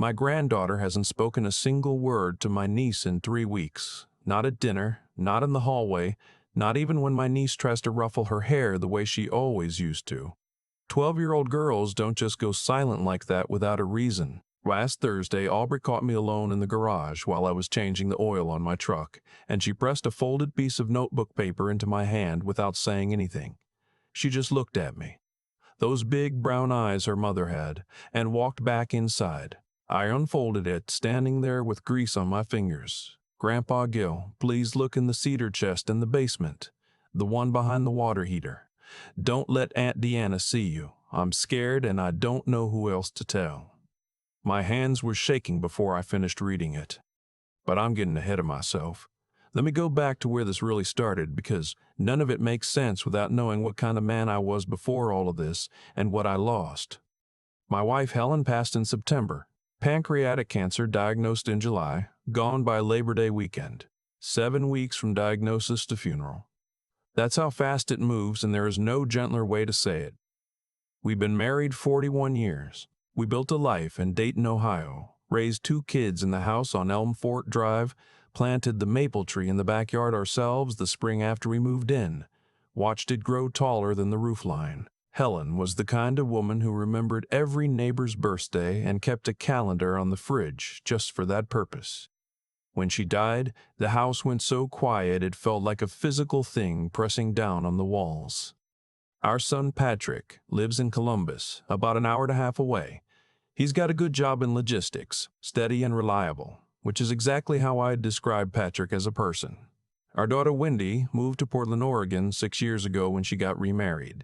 My granddaughter hasn't spoken a single word to my niece in 3 weeks. Not at dinner, not in the hallway, not even when my niece tries to ruffle her hair the way she always used to. 12-year-old girls don't just go silent like that without a reason. Last Thursday, Aubrey caught me alone in the garage while I was changing the oil on my truck, and she pressed a folded piece of notebook paper into my hand without saying anything. She just looked at me, those big brown eyes her mother had, and walked back inside. I unfolded it, standing there with grease on my fingers. "Grandpa Gil, please look in the cedar chest in the basement, the one behind the water heater. Don't let Aunt Deanna see you. I'm scared and I don't know who else to tell." My hands were shaking before I finished reading it. But I'm getting ahead of myself. Let me go back to where this really started, because none of it makes sense without knowing what kind of man I was before all of this and what I lost. My wife Helen passed in September. Pancreatic cancer diagnosed in July, gone by Labor Day weekend. 7 weeks from diagnosis to funeral. That's how fast it moves, and there is no gentler way to say it. We've been married 41 years. We built a life in Dayton, Ohio, raised 2 kids in the house on Elm Fort Drive, planted the maple tree in the backyard ourselves the spring after we moved in, watched it grow taller than the roofline. Helen was the kind of woman who remembered every neighbor's birthday and kept a calendar on the fridge just for that purpose. When she died, the house went so quiet it felt like a physical thing pressing down on the walls. Our son Patrick lives in Columbus, about an hour and a half away. He's got a good job in logistics, steady and reliable, which is exactly how I'd describe Patrick as a person. Our daughter Wendy moved to Portland, Oregon 6 years ago when she got remarried.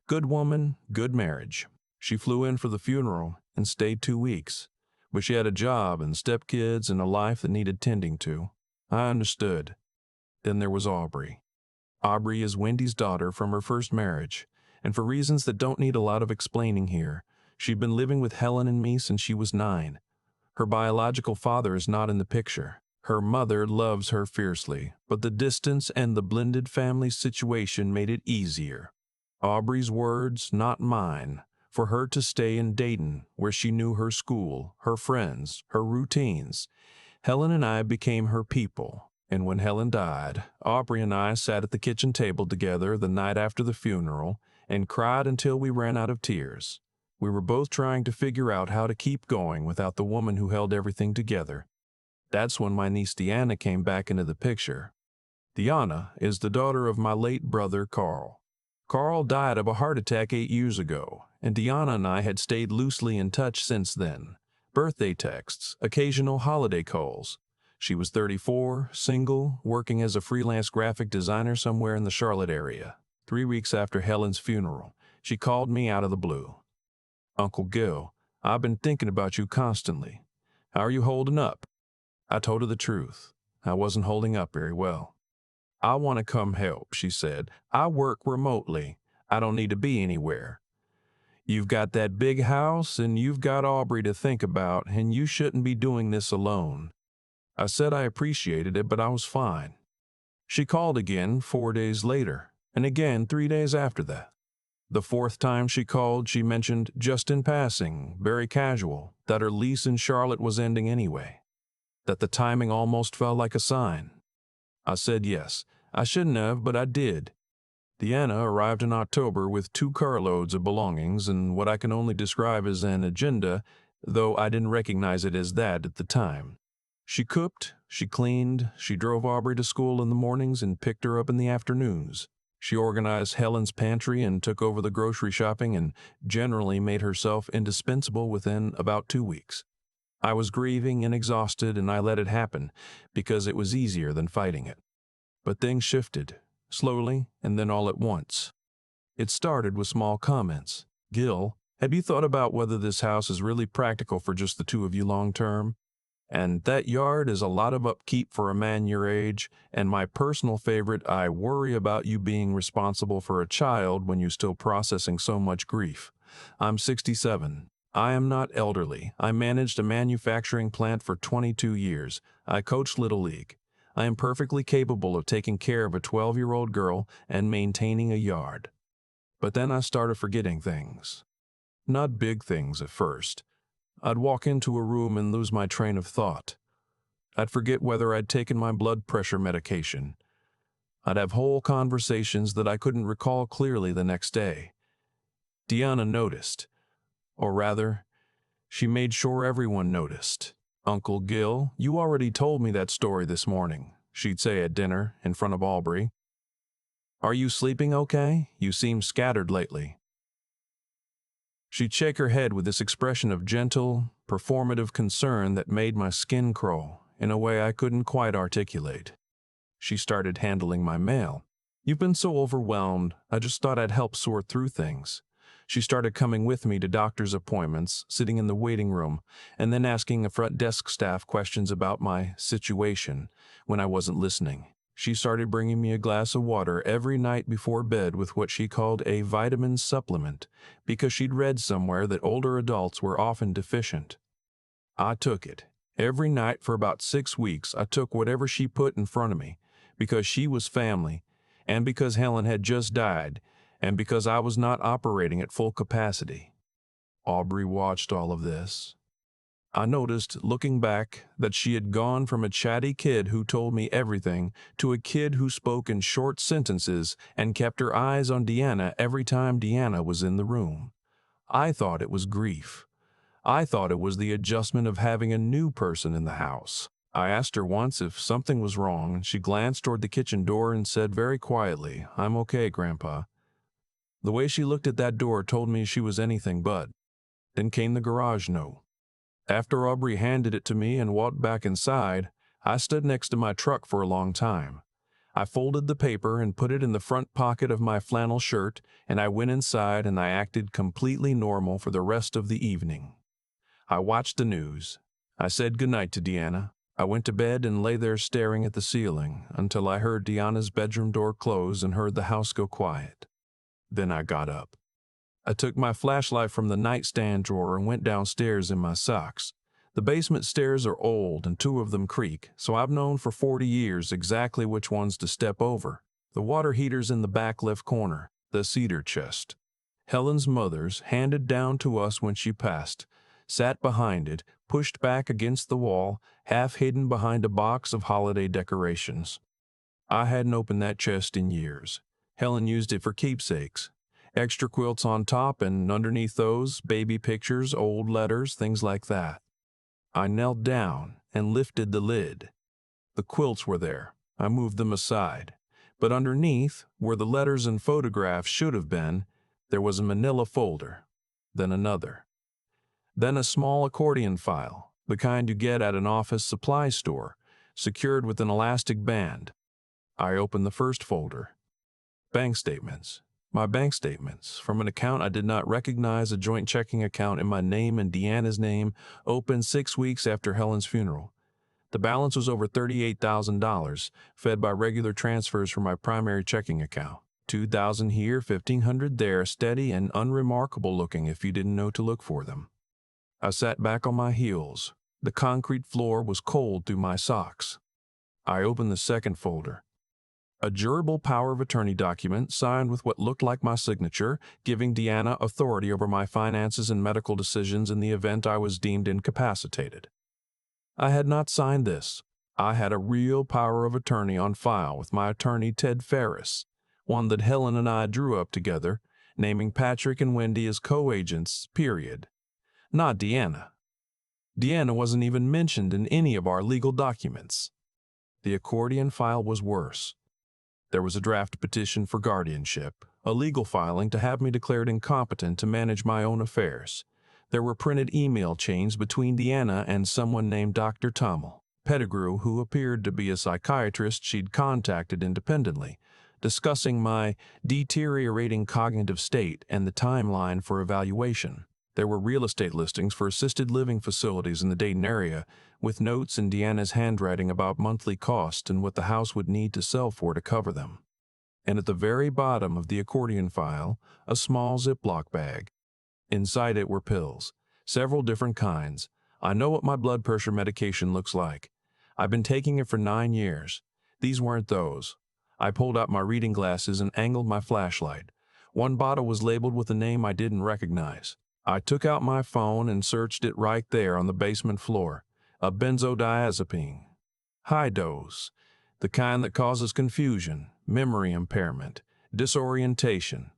Good woman, good marriage. She flew in for the funeral and stayed 2 weeks, but she had a job and stepkids and a life that needed tending to. I understood. Then there was Aubrey. Aubrey is Wendy's daughter from her first marriage, and for reasons that don't need a lot of explaining here, she'd been living with Helen and me since she was 9. Her biological father is not in the picture. Her mother loves her fiercely, but the distance and the blended family situation made it easier. Aubrey's words, not mine, for her to stay in Dayton, where she knew her school, her friends, her routines. Helen and I became her people. And when Helen died, Aubrey and I sat at the kitchen table together the night after the funeral and cried until we ran out of tears. We were both trying to figure out how to keep going without the woman who held everything together. That's when my niece Deanna came back into the picture. Deanna is the daughter of my late brother Carl. Carl died of a heart attack 8 years ago, and Deanna and I had stayed loosely in touch since then. Birthday texts, occasional holiday calls. She was 34, single, working as a freelance graphic designer somewhere in the Charlotte area. 3 weeks after Helen's funeral, she called me out of the blue. "Uncle Gil, I've been thinking about you constantly. How are you holding up?" I told her the truth. I wasn't holding up very well. "I want to come help," she said. "I work remotely. I don't need to be anywhere. You've got that big house and you've got Aubrey to think about, and you shouldn't be doing this alone." I said I appreciated it, but I was fine. She called again 4 days later, and again 3 days after that. The 4th time she called, she mentioned, just in passing, very casual, that her lease in Charlotte was ending anyway, that the timing almost felt like a sign. I said yes. I shouldn't have, but I did. Deanna arrived in October with 2 carloads of belongings and what I can only describe as an agenda, though I didn't recognize it as that at the time. She cooked, she cleaned, she drove Aubrey to school in the mornings and picked her up in the afternoons. She organized Helen's pantry and took over the grocery shopping and generally made herself indispensable within about 2 weeks. I was grieving and exhausted, and I let it happen because it was easier than fighting it. But things shifted, slowly and then all at once. It started with small comments. "Gil, have you thought about whether this house is really practical for just the 2 of you long term? And that yard is a lot of upkeep for a man your age, and my personal favorite, I worry about you being responsible for a child when you're still processing so much grief. I'm 67. I am not elderly. I managed a manufacturing plant for 22 years. I coached Little League. I am perfectly capable of taking care of a 12-year-old girl and maintaining a yard." But then I started forgetting things. Not big things at first. I'd walk into a room and lose my train of thought. I'd forget whether I'd taken my blood pressure medication. I'd have whole conversations that I couldn't recall clearly the next day. Deanna noticed, or rather, she made sure everyone noticed. "Uncle Gil, you already told me that story this morning," she'd say at dinner in front of Aubrey. "Are you sleeping okay? You seem scattered lately." She'd shake her head with this expression of gentle, performative concern that made my skin crawl in a way I couldn't quite articulate. She started handling my mail. "You've been so overwhelmed, I just thought I'd help sort through things." She started coming with me to doctor's appointments, sitting in the waiting room, and then asking the front desk staff questions about my situation when I wasn't listening. She started bringing me a glass of water every night before bed with what she called a vitamin supplement, because she'd read somewhere that older adults were often deficient. I took it. Every night for about 6 weeks, I took whatever she put in front of me, because she was family, and because Helen had just died, and because I was not operating at full capacity. Aubrey watched all of this. I noticed, looking back, that she had gone from a chatty kid who told me everything to a kid who spoke in short sentences and kept her eyes on Deanna every time Deanna was in the room. I thought it was grief. I thought it was the adjustment of having a new person in the house. I asked her once if something was wrong, and she glanced toward the kitchen door and said very quietly, "I'm okay, Grandpa." The way she looked at that door told me she was anything but. Then came the garage note. After Aubrey handed it to me and walked back inside, I stood next to my truck for a long time. I folded the paper and put it in the front pocket of my flannel shirt, and I went inside and I acted completely normal for the rest of the evening. I watched the news. I said goodnight to Deanna. I went to bed and lay there staring at the ceiling until I heard Deanna's bedroom door close and heard the house go quiet. Then I got up. I took my flashlight from the nightstand drawer and went downstairs in my socks. The basement stairs are old and 2 of them creak, so I've known for 40 years exactly which ones to step over. The water heater's in the back left corner, the cedar chest. Helen's mother's, handed down to us when she passed, sat behind it, pushed back against the wall, half hidden behind a box of holiday decorations. I hadn't opened that chest in years. Helen used it for keepsakes. Extra quilts on top, and underneath those, baby pictures, old letters, things like that. I knelt down and lifted the lid. The quilts were there. I moved them aside. But underneath, where the letters and photographs should have been, there was a manila folder. Then another. Then a small accordion file, the kind you get at an office supply store, secured with an elastic band. I opened the first folder. Bank statements. My bank statements, from an account I did not recognize, a joint checking account in my name and Deanna's name, opened 6 weeks after Helen's funeral. The balance was over $38,000, fed by regular transfers from my primary checking account. $2,000 here, $1,500 there, steady and unremarkable looking if you didn't know to look for them. I sat back on my heels. The concrete floor was cold through my socks. I opened the second folder. A durable power of attorney document signed with what looked like my signature, giving Deanna authority over my finances and medical decisions in the event I was deemed incapacitated. I had not signed this. I had a real power of attorney on file with my attorney Ted Ferris, one that Helen and I drew up together, naming Patrick and Wendy as co-agents, period. Not Deanna. Deanna wasn't even mentioned in any of our legal documents. The accordion file was worse. There was a draft petition for guardianship, a legal filing to have me declared incompetent to manage my own affairs. There were printed email chains between Deanna and someone named Dr. Tommel, Pettigrew, who appeared to be a psychiatrist she'd contacted independently, discussing my deteriorating cognitive state and the timeline for evaluation. There were real estate listings for assisted living facilities in the Dayton area, with notes in Deanna's handwriting about monthly cost and what the house would need to sell for to cover them. And at the very bottom of the accordion file, a small Ziploc bag. Inside it were pills, several different kinds. I know what my blood pressure medication looks like. I've been taking it for 9 years. These weren't those. I pulled out my reading glasses and angled my flashlight. One bottle was labeled with a name I didn't recognize. I took out my phone and searched it right there on the basement floor. A benzodiazepine. High dose. The kind that causes confusion, memory impairment, disorientation.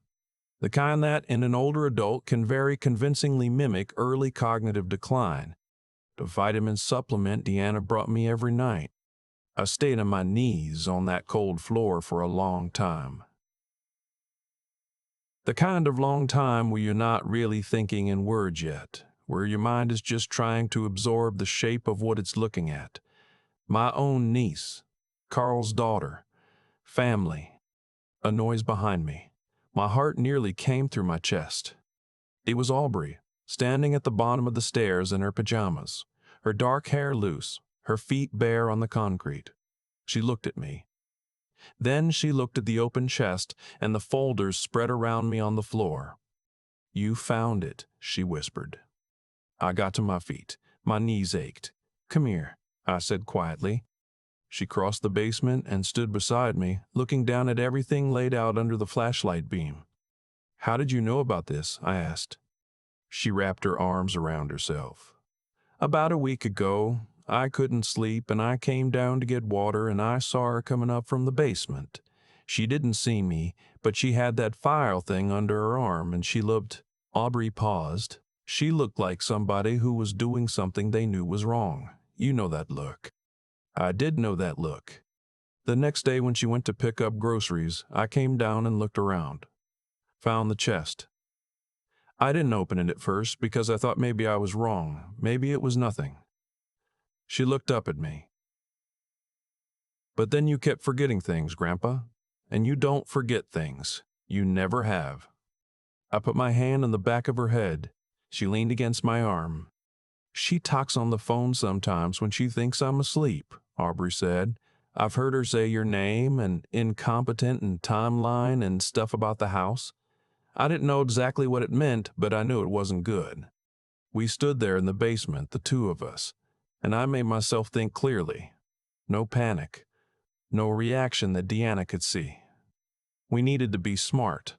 The kind that, in an older adult, can very convincingly mimic early cognitive decline. The vitamin supplement Deanna brought me every night. I stayed on my knees on that cold floor for a long time. The kind of long time where you're not really thinking in words yet, where your mind is just trying to absorb the shape of what it's looking at. My own niece, Carl's daughter, family. A noise behind me. My heart nearly came through my chest. It was Aubrey, standing at the bottom of the stairs in her pajamas, her dark hair loose, her feet bare on the concrete. She looked at me. Then she looked at the open chest and the folders spread around me on the floor. "You found it," she whispered. I got to my feet. My knees ached. "Come here," I said quietly. She crossed the basement and stood beside me, looking down at everything laid out under the flashlight beam. "How did you know about this?" I asked. She wrapped her arms around herself. "About a week ago, I couldn't sleep and I came down to get water and I saw her coming up from the basement. She didn't see me, but she had that file thing under her arm and she looked—" Aubrey paused. "She looked like somebody who was doing something they knew was wrong. You know that look." I did know that look. The next day when she went to pick up groceries, I came down and looked around. Found the chest. I didn't open it at first because I thought maybe I was wrong. Maybe it was nothing. She looked up at me. "But then you kept forgetting things, Grandpa. And you don't forget things. You never have." I put my hand on the back of her head. She leaned against my arm. "She talks on the phone sometimes when she thinks I'm asleep," Aubrey said. "I've heard her say your name and incompetent and timeline and stuff about the house. I didn't know exactly what it meant, but I knew it wasn't good." We stood there in the basement, the two of us, and I made myself think clearly. No panic. No reaction that Deanna could see. We needed to be smart.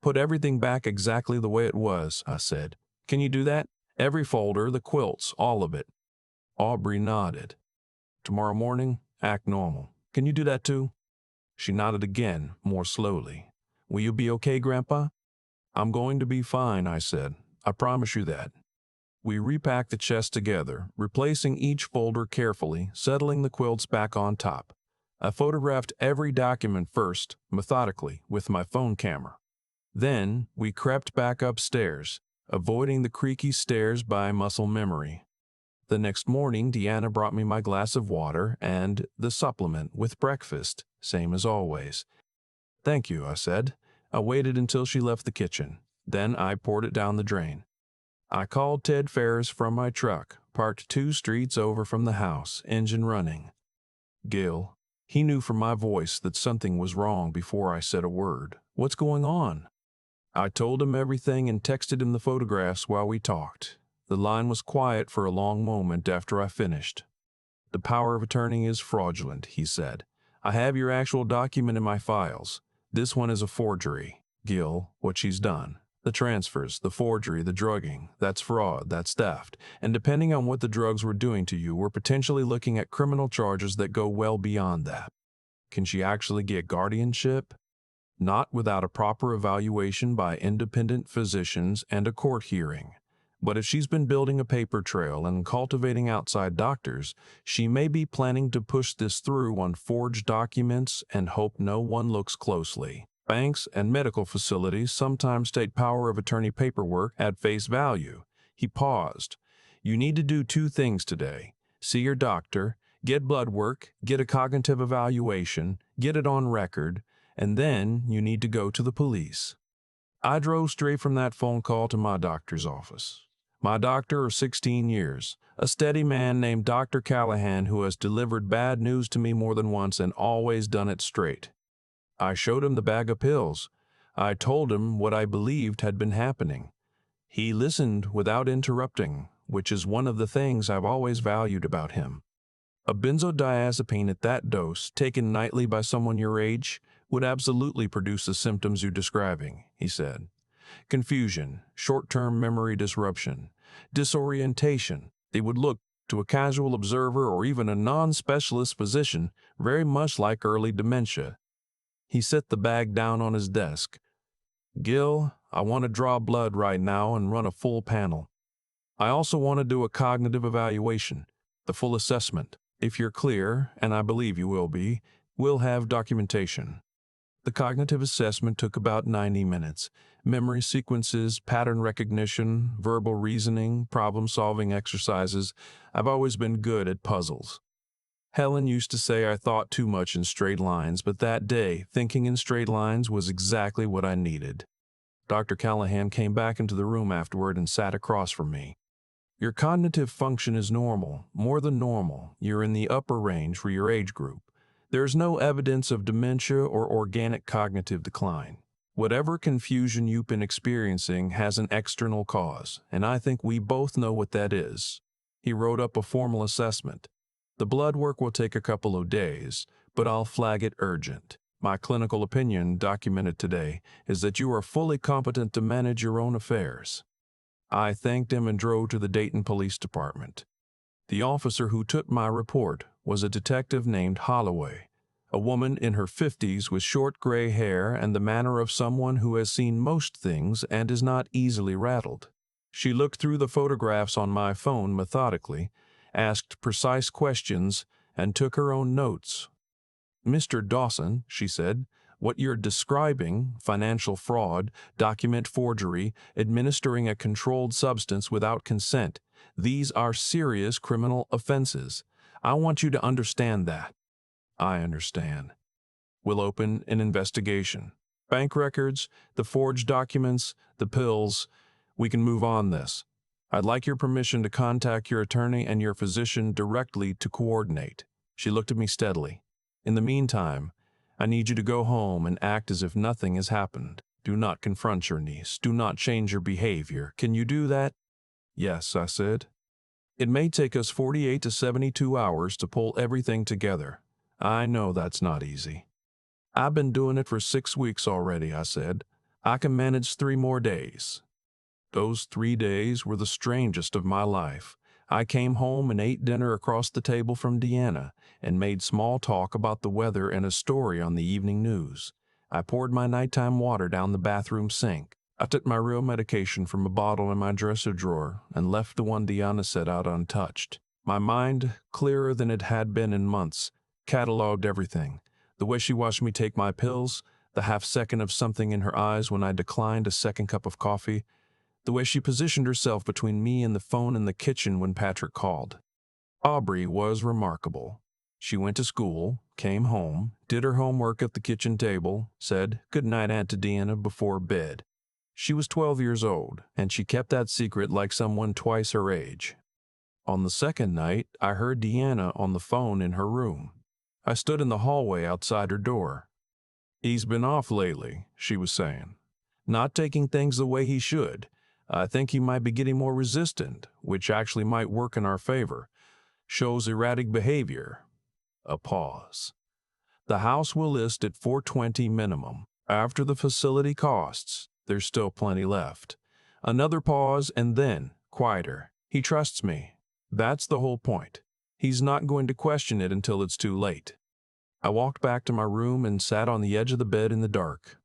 "Put everything back exactly the way it was," I said. "Can you do that? Every folder, the quilts, all of it." Aubrey nodded. "Tomorrow morning, act normal. Can you do that too?" She nodded again, more slowly. "Will you be okay, Grandpa?" "I'm going to be fine," I said. "I promise you that." We repacked the chest together, replacing each folder carefully, settling the quilts back on top. I photographed every document first, methodically, with my phone camera. Then we crept back upstairs, avoiding the creaky stairs by muscle memory. The next morning, Deanna brought me my glass of water and the supplement with breakfast, same as always. "Thank you," I said. I waited until she left the kitchen. Then I poured it down the drain. I called Ted Ferris from my truck, parked 2 streets over from the house, engine running. "Gil." He knew from my voice that something was wrong before I said a word. "What's going on?" I told him everything and texted him the photographs while we talked. The line was quiet for a long moment after I finished. "The power of attorney is fraudulent," he said. "I have your actual document in my files. This one is a forgery. Gil, what she's done. The transfers, the forgery, the drugging, that's fraud, that's theft. And depending on what the drugs were doing to you, we're potentially looking at criminal charges that go well beyond that." "Can she actually get guardianship?" "Not without a proper evaluation by independent physicians and a court hearing. But if she's been building a paper trail and cultivating outside doctors, she may be planning to push this through on forged documents and hope no one looks closely. Banks and medical facilities sometimes take power of attorney paperwork at face value." He paused. "You need to do 2 things today. See your doctor, get blood work, get a cognitive evaluation, get it on record, and then you need to go to the police." I drove straight from that phone call to my doctor's office. My doctor of 16 years, a steady man named Dr. Callahan who has delivered bad news to me more than once and always done it straight. I showed him the bag of pills. I told him what I believed had been happening. He listened without interrupting, which is one of the things I've always valued about him. "A benzodiazepine at that dose, taken nightly by someone your age, would absolutely produce the symptoms you're describing," he said. confusion, short-term memory disruption, disorientation. They would look to a casual observer or even a non-specialist physician very much like early dementia. He set the bag down on his desk. Gil, I want to draw blood right now and run a full panel. I also want to do a cognitive evaluation, the full assessment. If you're clear, and I believe you will be, we'll have documentation. The cognitive assessment took about 90 minutes. Memory sequences, pattern recognition, verbal reasoning, problem-solving exercises. I've always been good at puzzles. Helen used to say I thought too much in straight lines, but that day, thinking in straight lines was exactly what I needed. Dr. Callahan came back into the room afterward and sat across from me. Your cognitive function is normal, more than normal. You're in the upper range for your age group. There is no evidence of dementia or organic cognitive decline. Whatever confusion you've been experiencing has an external cause, and I think we both know what that is. He wrote up a formal assessment. The blood work will take a couple of days, but I'll flag it urgent. My clinical opinion, documented today, is that you are fully competent to manage your own affairs. I thanked him and drove to the Dayton Police Department. The officer who took my report was a detective named Holloway, a woman in her 50s with short gray hair and the manner of someone who has seen most things and is not easily rattled. She looked through the photographs on my phone methodically, asked precise questions, and took her own notes. Mr. Dawson, she said, what you're describing, financial fraud, document forgery, administering a controlled substance without consent, these are serious criminal offenses. I want you to understand that. I understand. We'll open an investigation. Bank records, the forged documents, the pills. We can move on this. I'd like your permission to contact your attorney and your physician directly to coordinate. She looked at me steadily. In the meantime, I need you to go home and act as if nothing has happened. Do not confront your niece. Do not change your behavior. Can you do that? Yes, I said. It may take us 48 to 72 hours to pull everything together. I know that's not easy. I've been doing it for 6 weeks already, I said. I can manage 3 more days. Those 3 days were the strangest of my life. I came home and ate dinner across the table from Deanna and made small talk about the weather and a story on the evening news. I poured my nighttime water down the bathroom sink. I took my real medication from a bottle in my dresser drawer and left the one Deanna set out untouched. My mind, clearer than it had been in months, cataloged everything. The way she watched me take my pills, the half-second of something in her eyes when I declined a second cup of coffee, the way she positioned herself between me and the phone in the kitchen when Patrick called. Aubrey was remarkable. She went to school, came home, did her homework at the kitchen table, said good night Aunt to Deanna before bed. She was 12 years old, and she kept that secret like someone twice her age. On the second night, I heard Deanna on the phone in her room. I stood in the hallway outside her door. He's been off lately, she was saying. Not taking things the way he should. I think he might be getting more resistant, which actually might work in our favor. Shows erratic behavior. A pause. The house will list at $420 minimum. After the facility costs, there's still plenty left. Another pause and then, quieter. He trusts me. That's the whole point. He's not going to question it until it's too late. I walked back to my room and sat on the edge of the bed in the dark.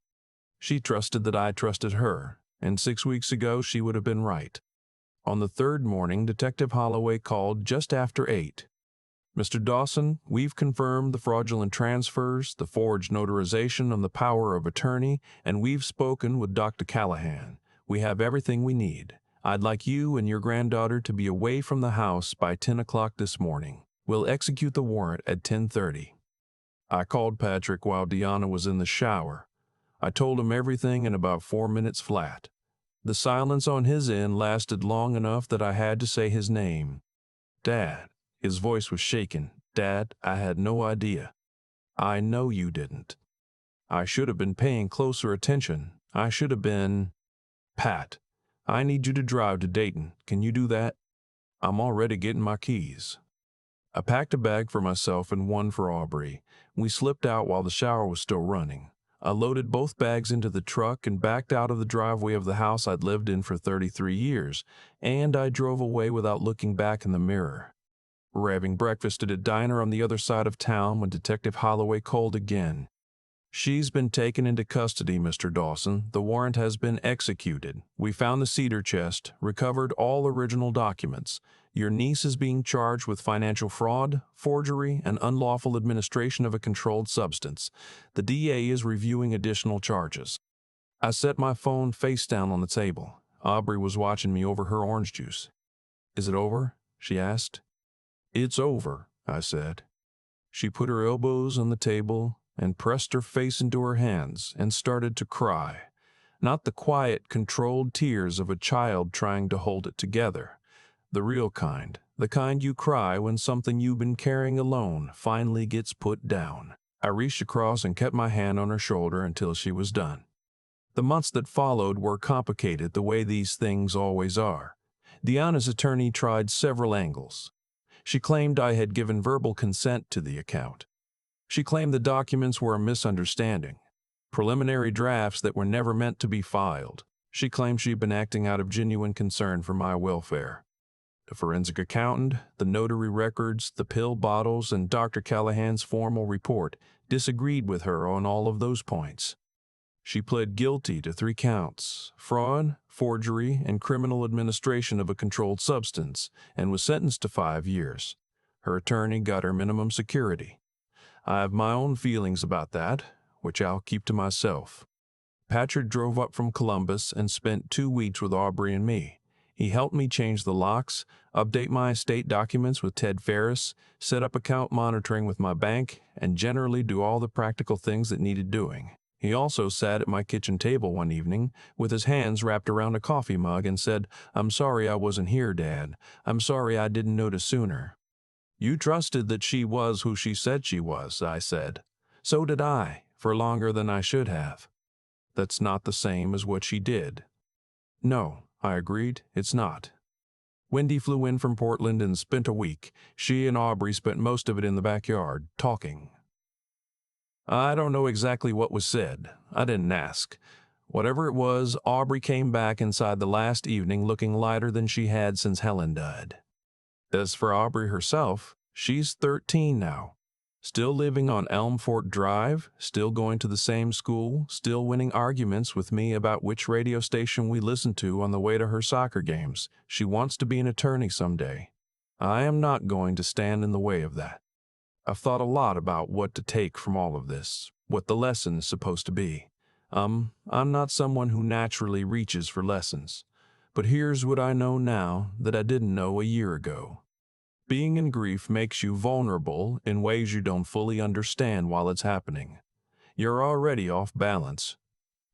She trusted that I trusted her, and 6 weeks ago she would have been right. On the third morning, Detective Holloway called just after 8. Mr. Dawson, we've confirmed the fraudulent transfers, the forged notarization on the power of attorney, and we've spoken with Dr. Callahan. We have everything we need. I'd like you and your granddaughter to be away from the house by 10 o'clock this morning. We'll execute the warrant at 10:30. I called Patrick while Deanna was in the shower. I told him everything in about 4 minutes flat. The silence on his end lasted long enough that I had to say his name. Dad. His voice was shaken. Dad, I had no idea. I know you didn't. I should have been paying closer attention. I should have been... Pat, I need you to drive to Dayton. Can you do that? I'm already getting my keys. I packed a bag for myself and one for Aubrey. We slipped out while the shower was still running. I loaded both bags into the truck and backed out of the driveway of the house I'd lived in for 33 years, and I drove away without looking back in the mirror. We were having breakfast at a diner on the other side of town when Detective Holloway called again. "She's been taken into custody, Mr. Dawson. The warrant has been executed. We found the Cedar chest, recovered all original documents. Your niece is being charged with financial fraud, forgery, and unlawful administration of a controlled substance. The DA is reviewing additional charges." I set my phone face down on the table. Aubrey was watching me over her orange juice. "Is it over?" she asked. "It's over," I said. She put her elbows on the table and pressed her face into her hands and started to cry. Not the quiet, controlled tears of a child trying to hold it together. The real kind, the kind you cry when something you've been carrying alone finally gets put down. I reached across and kept my hand on her shoulder until she was done. The months that followed were complicated the way these things always are. Deanna's attorney tried several angles. She claimed I had given verbal consent to the account. She claimed the documents were a misunderstanding, preliminary drafts that were never meant to be filed. She claimed she'd been acting out of genuine concern for my welfare. The forensic accountant, the notary records, the pill bottles, and Dr. Callahan's formal report disagreed with her on all of those points. She pled guilty to 3 counts: fraud, forgery, and criminal administration of a controlled substance, and was sentenced to 5 years. Her attorney got her minimum security. I have my own feelings about that, which I'll keep to myself. Patrick drove up from Columbus and spent 2 weeks with Aubrey and me. He helped me change the locks, update my estate documents with Ted Ferris, set up account monitoring with my bank, and generally do all the practical things that needed doing. He also sat at my kitchen table one evening with his hands wrapped around a coffee mug and said, "I'm sorry I wasn't here, Dad. I'm sorry I didn't notice sooner." "You trusted that she was who she said she was," I said. "So did I, for longer than I should have." "That's not the same as what she did." "No," I agreed, "it's not." Wendy flew in from Portland and spent a week. She and Aubrey spent most of it in the backyard, talking. I don't know exactly what was said. I didn't ask. Whatever it was, Aubrey came back inside the last evening looking lighter than she had since Helen died. As for Aubrey herself, she's 13 now. Still living on Elmfort Drive, still going to the same school, still winning arguments with me about which radio station we listen to on the way to her soccer games. She wants to be an attorney someday. I am not going to stand in the way of that. I've thought a lot about what to take from all of this, what the lesson is supposed to be. I'm not someone who naturally reaches for lessons. But here's what I know now that I didn't know a year ago. Being in grief makes you vulnerable in ways you don't fully understand while it's happening. You're already off balance.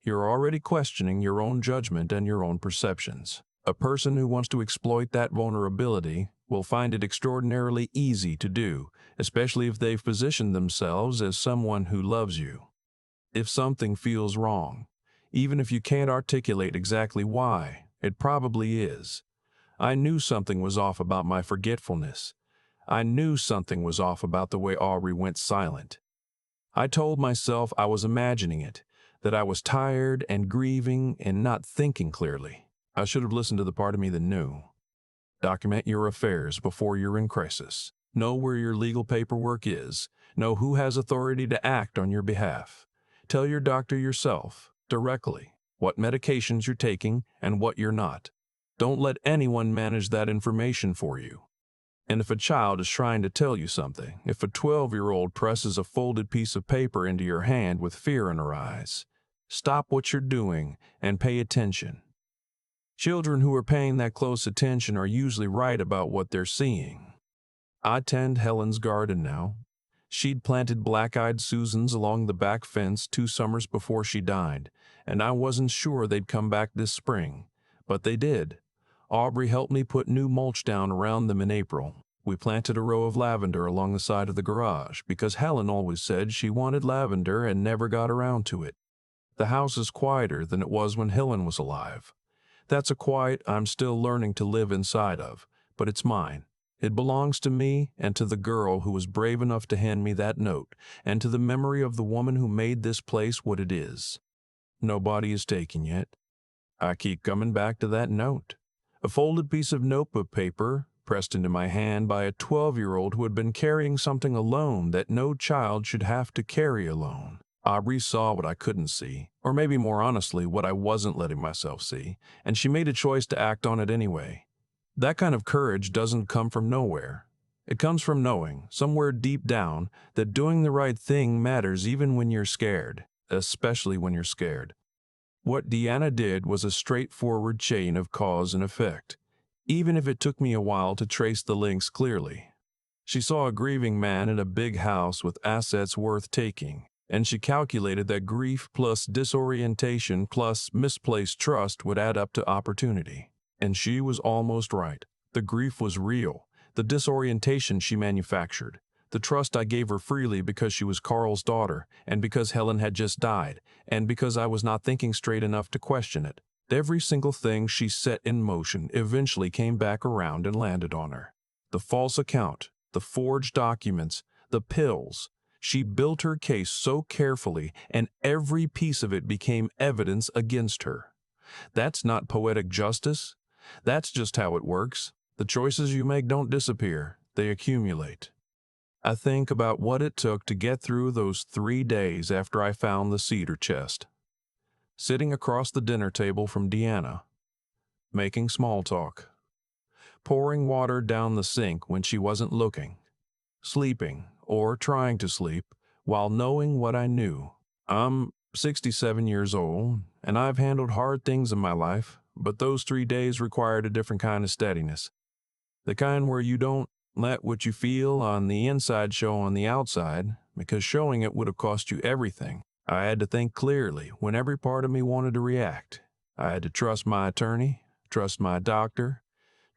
You're already questioning your own judgment and your own perceptions. A person who wants to exploit that vulnerability will find it extraordinarily easy to do, especially if they've positioned themselves as someone who loves you. If something feels wrong, even if you can't articulate exactly why, it probably is. I knew something was off about my forgetfulness. I knew something was off about the way Aubrey went silent. I told myself I was imagining it, that I was tired and grieving and not thinking clearly. I should have listened to the part of me that knew. Document your affairs before you're in crisis. Know where your legal paperwork is. Know who has authority to act on your behalf. Tell your doctor yourself, directly, what medications you're taking and what you're not. Don't let anyone manage that information for you. And if a child is trying to tell you something, if a 12-year-old presses a folded piece of paper into your hand with fear in her eyes, stop what you're doing and pay attention. Children who are paying that close attention are usually right about what they're seeing. I tend Helen's garden now. She'd planted black-eyed Susans along the back fence 2 summers before she died, and I wasn't sure they'd come back this spring, but they did. Aubrey helped me put new mulch down around them in April. We planted a row of lavender along the side of the garage because Helen always said she wanted lavender and never got around to it. The house is quieter than it was when Helen was alive. That's a quiet I'm still learning to live inside of, but it's mine. It belongs to me and to the girl who was brave enough to hand me that note, and to the memory of the woman who made this place what it is. Nobody is taking it. I keep coming back to that note. A folded piece of notebook paper pressed into my hand by a 12-year-old who had been carrying something alone that no child should have to carry alone. Aubrey saw what I couldn't see, or maybe more honestly, what I wasn't letting myself see, and she made a choice to act on it anyway. That kind of courage doesn't come from nowhere. It comes from knowing, somewhere deep down, that doing the right thing matters even when you're scared, especially when you're scared. What Deanna did was a straightforward chain of cause and effect, even if it took me a while to trace the links clearly. She saw a grieving man in a big house with assets worth taking, and she calculated that grief plus disorientation plus misplaced trust would add up to opportunity. And she was almost right. The grief was real. The disorientation she manufactured. The trust I gave her freely because she was Carl's daughter, and because Helen had just died, and because I was not thinking straight enough to question it. Every single thing she set in motion eventually came back around and landed on her. The false account, the forged documents, the pills. She built her case so carefully, and every piece of it became evidence against her. That's not poetic justice. That's just how it works. The choices you make don't disappear, they accumulate. I think about what it took to get through those 3 days after I found the cedar chest. Sitting across the dinner table from Deanna, making small talk, pouring water down the sink when she wasn't looking, sleeping or trying to sleep while knowing what I knew. I'm 67 years old, and I've handled hard things in my life, but those 3 days required a different kind of steadiness. The kind where you don't let what you feel on the inside show on the outside, because showing it would have cost you everything. I had to think clearly when every part of me wanted to react. I had to trust my attorney, trust my doctor,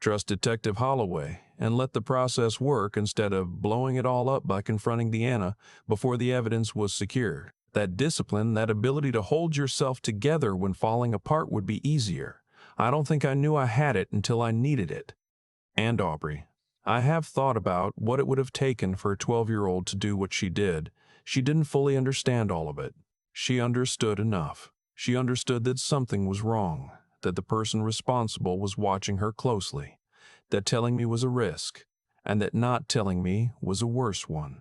trust Detective Holloway, and let the process work instead of blowing it all up by confronting Deanna before the evidence was secured. That discipline, that ability to hold yourself together when falling apart would be easier. I don't think I knew I had it until I needed it. And Aubrey. I have thought about what it would have taken for a 12-year-old to do what she did. She didn't fully understand all of it. She understood enough. She understood that something was wrong, that the person responsible was watching her closely, that telling me was a risk, and that not telling me was a worse one.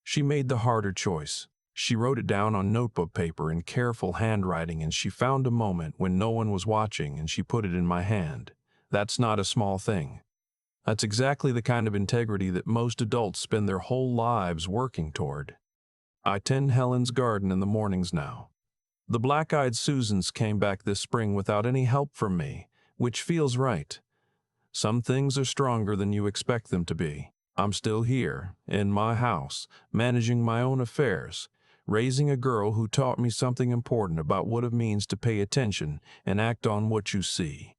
She made the harder choice. She wrote it down on notebook paper in careful handwriting, and she found a moment when no one was watching and she put it in my hand. That's not a small thing. That's exactly the kind of integrity that most adults spend their whole lives working toward. I tend Helen's garden in the mornings now. The black-eyed Susans came back this spring without any help from me, which feels right. Some things are stronger than you expect them to be. I'm still here, in my house, managing my own affairs, raising a girl who taught me something important about what it means to pay attention and act on what you see.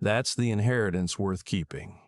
That's the inheritance worth keeping.